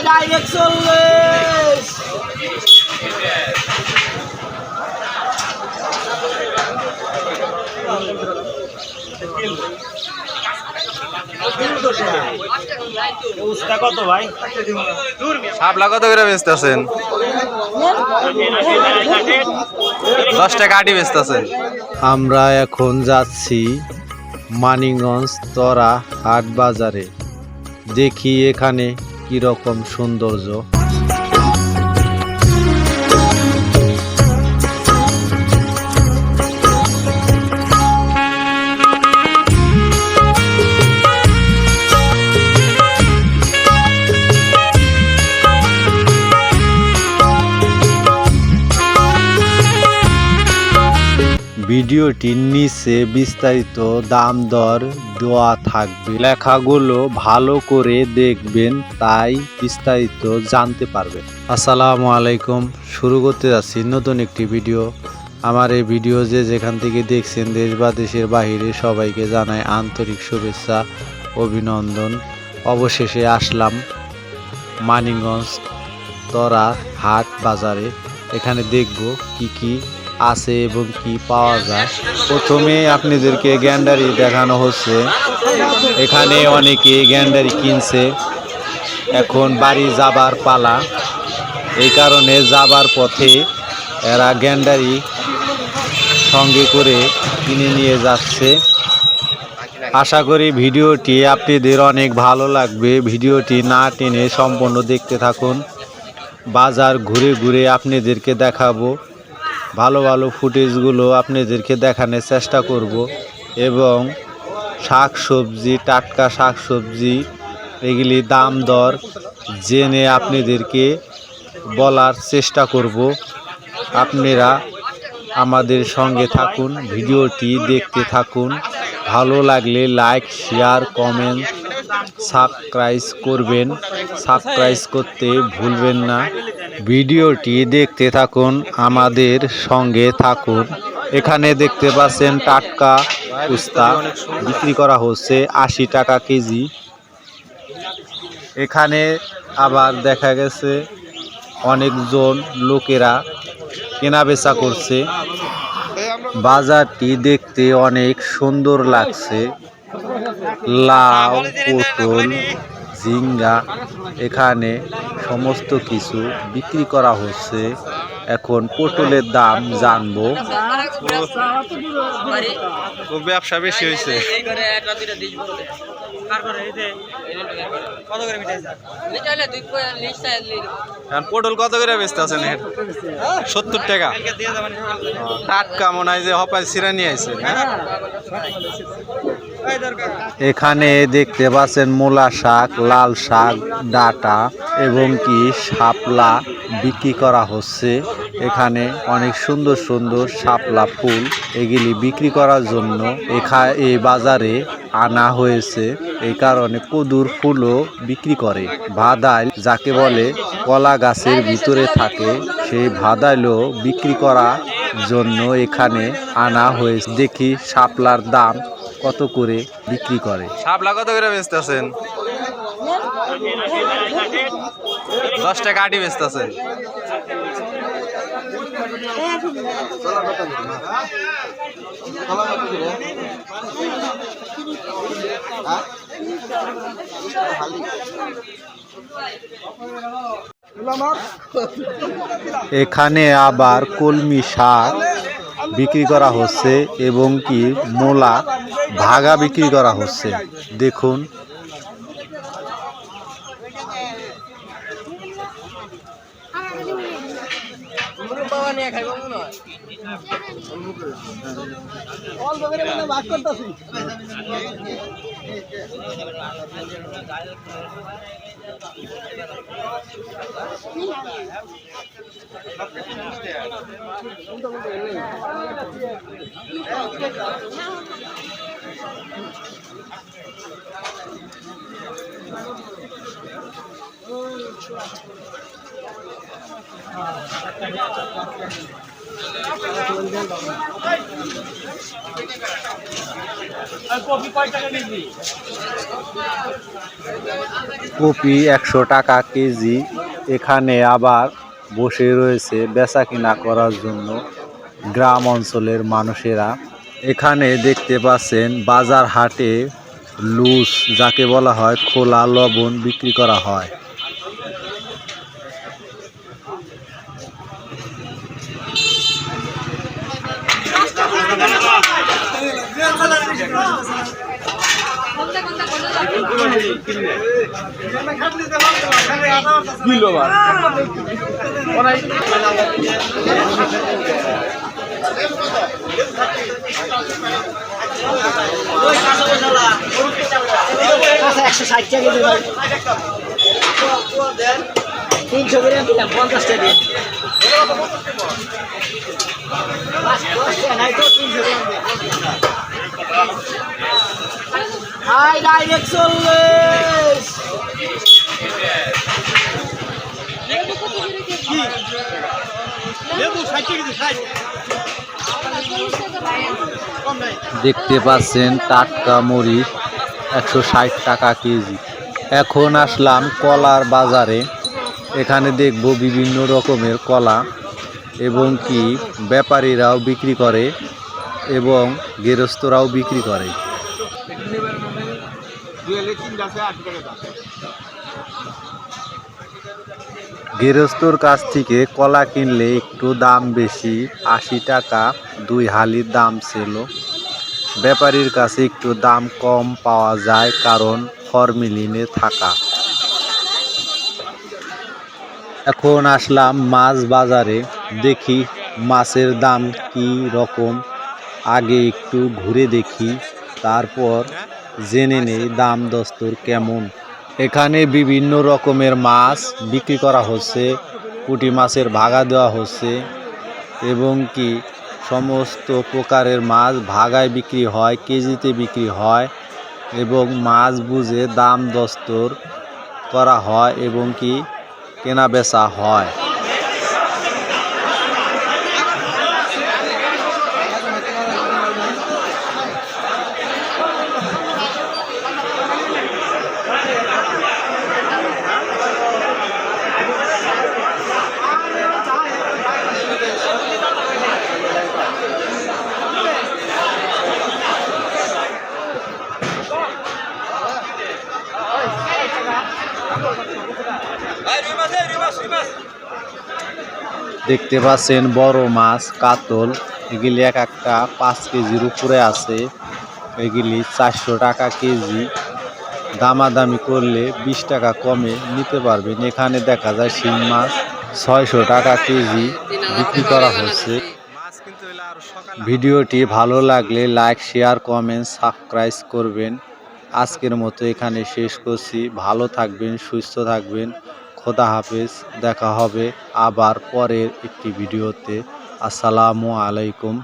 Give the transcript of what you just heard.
Direct 40। কত ভাই? শাপলা কত করে বেচতেছেন? 10 টাকা আটি বেচতেছেন। আমরা এখন যাচ্ছি মানিকগঞ্জ তরা হাট বাজারে। দেখি এখানে কি রকম সৌন্দর্য। ভিডিওটির নিচে বিস্তারিত দাম দর দেওয়া থাকবে, লেখাগুলো ভালো করে দেখবেন, তাই বিস্তারিত জানতে পারবেন। আসসালামু আলাইকুম। শুরু করতে যাচ্ছি নতুন একটি ভিডিও। আমার এই ভিডিও যে যেখান থেকে দেখছেন দেশ বা দেশের বাহিরে সবাইকে জানাই আন্তরিক শুভেচ্ছা, অভিনন্দন। অবশেষে আসলাম মানিকগঞ্জ তরা হাট বাজারে। এখানে দেখব কি কি আছে এবং কি পাওয়া যায়। প্রথমে আপনাদেরকে গ্যান্ডারি দেখানো হচ্ছে। এখানে অনেকে গ্যান্ডারি কিনছে, এখন বাড়ি যাবার পালা। এই কারণে যাবার পথে এরা গ্যান্ডারি সঙ্গে করে কিনে নিয়ে যাচ্ছে। আশা করি ভিডিওটি আপনাদের অনেক ভালো লাগবে। ভিডিওটি না টেনে সম্পূর্ণ দেখতে থাকুন। বাজার ঘুরে ঘুরে আপনাদেরকে দেখাবো, ভালো ভালো ফুটেজগুলো আপনাদেরকে দেখানোর চেষ্টা করব এবং শাক সবজি, টাটকা শাক সবজি এগুলি দাম দর জেনে আপনাদেরকে বলার চেষ্টা করব। আপনারা আমাদের সঙ্গে থাকুন, ভিডিওটি দেখতে থাকুন। ভালো লাগলে লাইক, শেয়ার, কমেন্ট, সাবস্ক্রাইব করবেন। সাবস্ক্রাইব করতে ভুলবেন না। ভিডিওটি দেখতে থাকুন, আমাদের সঙ্গে থাকুন। এখানে দেখতে পাচ্ছেন টাটকা উস্তা বিক্রি করা হচ্ছে 80 টাকা কেজি। এখানে আবার দেখা গেছে অনেকজন লোকেরা কেনাবেচা করছে। বাজারটি দেখতে অনেক সুন্দর লাগছে। লাউ, পটল, ঝিঙ্গা এখানে সমস্ত কিছু বিক্রি করা হচ্ছে। এখন পটলের দাম জানবো। ব্যবসা বেশি হয়েছে। পটল কত করে বেচতে আছেন? 70 টাকা। টাটকা মনে হয় যে হপাই সিরা নিয়ে আসছে। এখানে দেখতে পাচ্ছেন মূলা শাক, লাল শাক, ডাটা এবং কি শাপলা বিক্রি করা হচ্ছে। এখানে অনেক সুন্দর সুন্দর শাপলা ফুল এগুলি বিক্রি করার জন্য এই বাজারে আনা হয়েছে। এই কারণে কদুর ফুলও বিক্রি করে। ভাদাইল যাকে বলে কলা গাছের ভিতরে থাকে, সেই ভাদাইলও বিক্রি করার জন্য এখানে আনা হয়েছে। দেখি শাপলার দাম কত করে বিক্রি করে। শাপলা কত করে বেচতেছেন? 10 টাকা আটি বেচতেছেন। এখানে আবার কলমি শাক বিক্রি করা হচ্ছে এবং কি মূলা ভাগা বিক্রি করা হচ্ছে। দেখুন কপি 100 টাকা কেজি। এখানে আবার বসে রয়েছে বেচা কিনা করার জন্য গ্রাম অঞ্চলের মানুষেরা। এখানে দেখতে পাচ্ছেন বাজার হাটে লুজ যাকে বলা হয় খোলা লবণ বিক্রি করা হয়। একশো 60 টাকা দিন 300 করে দিলাম 50 টাকা দিন হাই ডাইরেক্ট 40 দেখতে পাচ্ছেন টাটকা মরিচ 160 টাকা কেজি। এখন আসলাম কলার বাজারে। এখানে দেখব বিভিন্ন রকমের কলা এবং কি ব্যাপারীরাও বিক্রি করে এবং গৃহস্থরাও বিক্রি করে। গৃহস্থর কাছ থেকে কলা কিনলে একটু দাম বেশি, 80 টাকা 2 হালির দাম ছিল। ব্যাপারীর কাছে একটু দাম কম পাওয়া যায় কারণ ফরমিলিনে থাকা। এখন আসলাম মাছ বাজারে, দেখি মাছের দাম কি রকম। আগে একটু ঘুরে দেখি, তারপর জেনে নেই দাম দস্তর কেমন। এখানে বিভিন্ন রকমের মাছ বিক্রি করা হচ্ছে, পুঁটি মাছের ভাগা দেওয়া হচ্ছে এবং কি সমস্ত প্রকারের মাছ ভাগায় বিক্রি হয়, কেজিতে বিক্রি হয় এবং মাছ বুঝে দাম দস্তর করা হয় এবং কি কেনা বেচা হয়। দেখতে পাচ্ছেন বড় মাছ কাতল, এগুলি এক একটা 5 কেজির উপরে আছে। এগুলি 400 টাকা কেজি। দামাদামি করলে 20 টাকা কমে নিতে পারবেন। এখানে দেখা যায় শিং মাছ 600 টাকা কেজি বিক্রি করা হচ্ছে। ভিডিওটি ভালো লাগলে লাইক, শেয়ার, কমেন্ট, সাবস্ক্রাইব করবেন। আজকের মতো এখানে শেষ করছি। ভালো থাকবেন, সুস্থ থাকবেন। খোদা হাফেজ। দেখা হবে আবার পরের একটি ভিডিওতে। আসসালামু আলাইকুম।